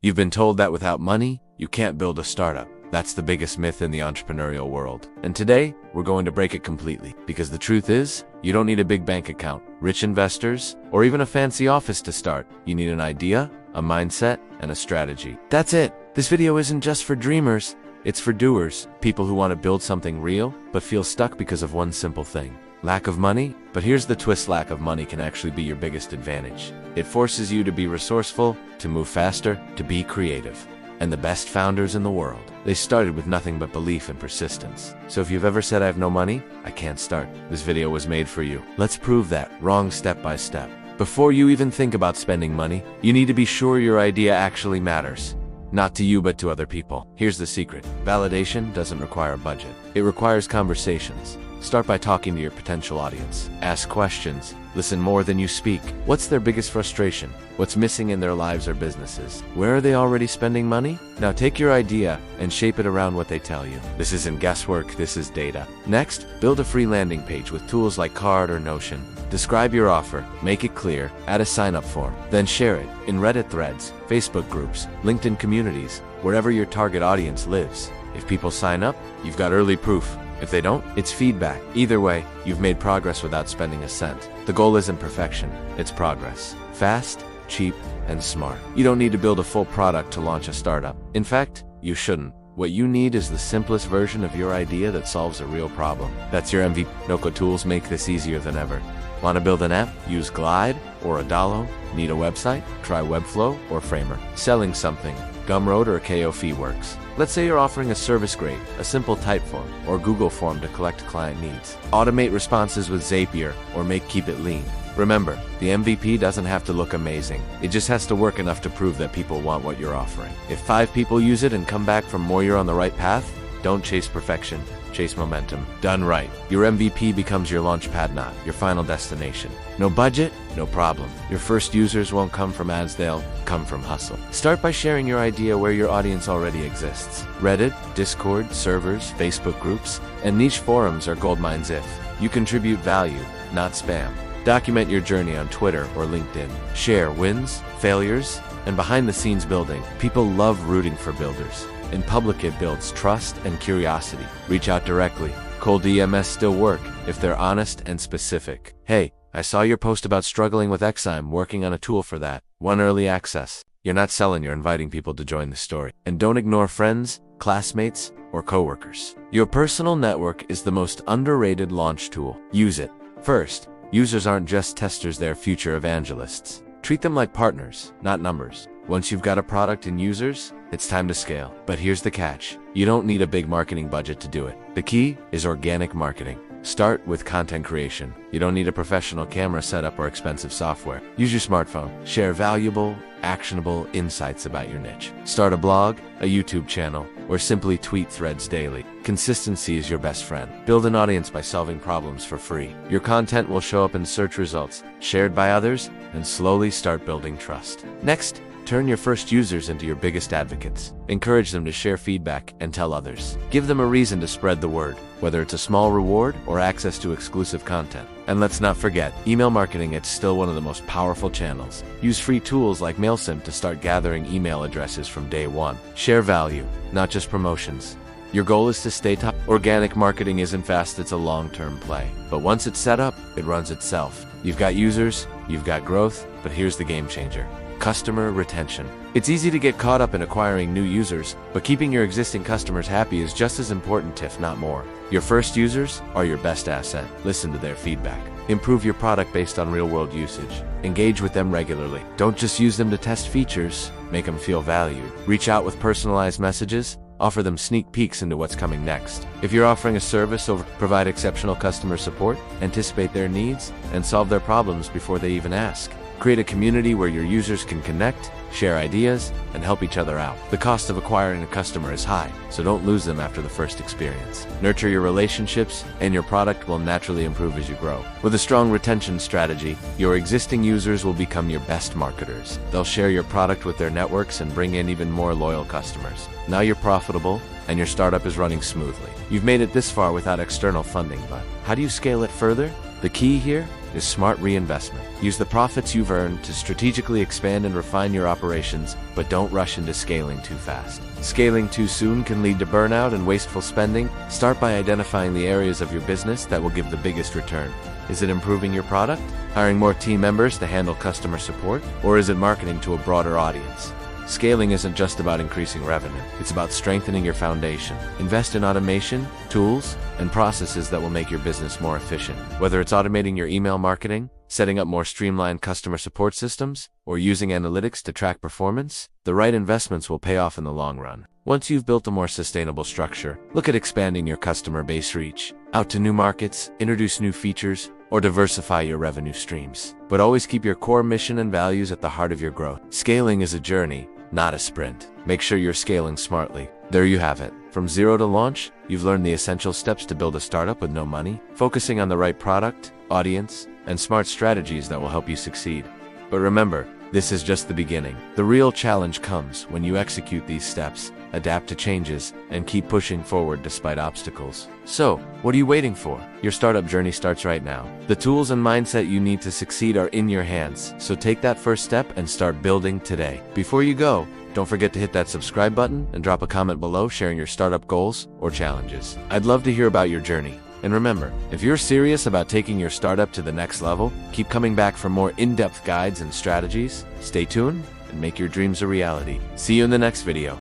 You've been told that without money, you can't build a startup. That's the biggest myth in the entrepreneurial world. And today, we're going to break it completely. Because the truth is, you don't need a big bank account, rich investors, or even a fancy office to start. You need an idea, a mindset, and a strategy. That's it. This video isn't just for dreamers. It's for doers, people who want to build something real, but feel stuck because of one simple thing. Lack of money? But here's the twist: lack of money can actually be your biggest advantage. It forces you to be resourceful, to move faster, to be creative. And the best founders in the world, they started with nothing but belief and persistence. So if you've ever said, "I have no money, I can't start," this video was made for you. Let's prove that, wrong step by step. Before you even think about spending money, you need to be sure your idea actually matters. Not to you, but to other people. Here's the secret. Validation doesn't require a budget. It requires conversations. Start by talking to your potential audience. Ask questions. Listen more than you speak. What's their biggest frustration? What's missing in their lives or businesses? Where are they already spending money? Now take your idea and shape it around what they tell you. This isn't guesswork, this is data. Next, build a free landing page with tools like Card or Notion. Describe your offer, make it clear, add a sign-up form. Then share it in Reddit threads, Facebook groups, LinkedIn communities, wherever your target audience lives. If people sign up, you've got early proof. If they don't, it's feedback. Either way, you've made progress without spending a cent. The goal isn't perfection, it's progress. Fast, cheap, and smart. You don't need to build a full product to launch a startup. In fact, you shouldn't. What you need is the simplest version of your idea that solves a real problem. That's your MVP. No-code tools make this easier than ever. Want to build an app? Use Glide or Adalo. Need a website? Try Webflow or Framer. Selling something? Gumroad or KO works. Let's say you're offering a service grade, a simple Typeform, or Google form to collect client needs. Automate responses with Zapier or make Keep It Lean. Remember, the MVP doesn't have to look amazing. It just has to work enough to prove that people want what you're offering. If 5 people use it and come back from more, you're on the right path. Don't chase perfection, chase momentum. Done right, your MVP becomes your launchpad, not your final destination. No budget? No problem. Your first users won't come from ads, they'll come from hustle. Start by sharing your idea where your audience already exists. Reddit, Discord, servers, Facebook groups, and niche forums are goldmines if you contribute value, not spam. Document your journey on Twitter or LinkedIn. Share wins, failures, and behind-the-scenes building. People love rooting for builders. In public, it builds trust and curiosity. Reach out directly. Cold DMs still work if they're honest and specific. "Hey, I saw your post about struggling with X. I'm working on a tool for that. Want early access?" You're not selling, you're inviting people to join the story. And don't ignore friends, classmates, or coworkers. Your personal network is the most underrated launch tool. Use it. First, users aren't just testers, they're future evangelists. Treat them like partners, not numbers. Once you've got a product and users, it's time to scale. But here's the catch. You don't need a big marketing budget to do it. The key is organic marketing. Start with content creation. You don't need a professional camera setup or expensive software. Use your smartphone. Share valuable, actionable insights about your niche. Start a blog, a YouTube channel, or simply tweet threads daily. Consistency is your best friend. Build an audience by solving problems for free. Your content will show up in search results, shared by others, and slowly start building trust. Next, turn your first users into your biggest advocates. Encourage them to share feedback and tell others. Give them a reason to spread the word, whether it's a small reward or access to exclusive content. And let's not forget, email marketing. It's still one of the most powerful channels. Use free tools like MailSim to start gathering email addresses from day one. Share value, not just promotions. Your goal is to stay top. Organic marketing isn't fast, it's a long-term play. But once it's set up, it runs itself. You've got users, you've got growth, but here's the game changer. Customer retention. It's easy to get caught up in acquiring new users, but keeping your existing customers happy is just as important, if not more. Your first users are your best asset. Listen to their feedback. Improve your product based on real-world usage. Engage with them regularly. Don't just use them to test features, make them feel valued. Reach out with personalized messages. Offer them sneak peeks into what's coming next. If you're offering a service, provide exceptional customer support, anticipate their needs, and solve their problems before they even ask. Create a community where your users can connect, share ideas, and help each other out. The cost of acquiring a customer is high, so don't lose them after the first experience. Nurture your relationships, and your product will naturally improve as you grow. With a strong retention strategy, your existing users will become your best marketers. They'll share your product with their networks and bring in even more loyal customers. Now you're profitable, and your startup is running smoothly. You've made it this far without external funding, but how do you scale it further? The key here? is smart reinvestment. Use the profits you've earned to strategically expand and refine your operations, but don't rush into scaling too fast. Scaling too soon can lead to burnout and wasteful spending. Start by identifying the areas of your business that will give the biggest return. Is it improving your product? Hiring more team members to handle customer support? Or is it marketing to a broader audience? Scaling isn't just about increasing revenue. It's about strengthening your foundation. Invest in automation, tools, and processes that will make your business more efficient. Whether it's automating your email marketing, setting up more streamlined customer support systems, or using analytics to track performance, the right investments will pay off in the long run. Once you've built a more sustainable structure, look at expanding your customer base reach, out to new markets, introduce new features, or diversify your revenue streams. But always keep your core mission and values at the heart of your growth. Scaling is a journey, not a sprint. Make sure you're scaling smartly. There you have it. From zero to launch, you've learned the essential steps to build a startup with no money, focusing on the right product, audience, and smart strategies that will help you succeed. But remember, this is just the beginning. The real challenge comes when you execute these steps, adapt to changes, and keep pushing forward despite obstacles. So, what are you waiting for? Your startup journey starts right now. The tools and mindset you need to succeed are in your hands, so take that first step and start building today. Before you go, don't forget to hit that subscribe button and drop a comment below sharing your startup goals or challenges. I'd love to hear about your journey. And remember, if you're serious about taking your startup to the next level, keep coming back for more in-depth guides and strategies. Stay tuned and make your dreams a reality. See you in the next video.